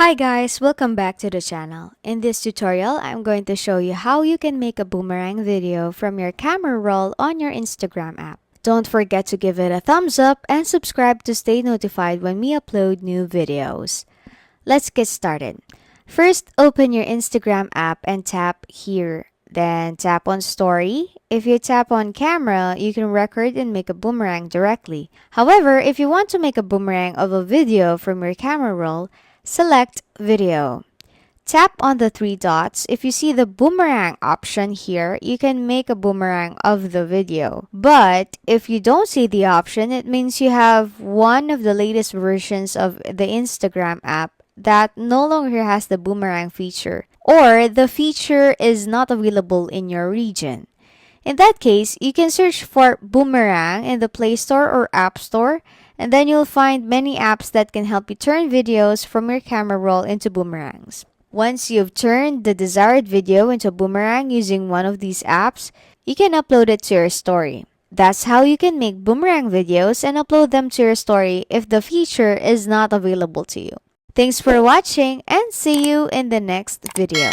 Hi guys, welcome back to the channel. In this tutorial, I'm going to show you how you can make a boomerang video from your camera roll on your Instagram app. Don't forget to give it a thumbs up and subscribe to stay notified when we upload new videos. Let's get started. First, open your Instagram app and tap here. Then tap on story. If you tap on camera, you can record and make a boomerang directly. However, if you want to make a boomerang of a video from your camera roll, select video. Tap on the three dots. If you see the boomerang option here, you can make a boomerang of the video. But if you don't see the option, it means you have one of the latest versions of the Instagram app that no longer has the boomerang feature, or the feature is not available in your region. In that case, you can search for Boomerang in the Play Store or App Store, and then you'll find many apps that can help you turn videos from your camera roll into boomerangs. Once you've turned the desired video into a boomerang using one of these apps, you can upload it to your story. That's how you can make boomerang videos and upload them to your story if the feature is not available to you. Thanks for watching and see you in the next video.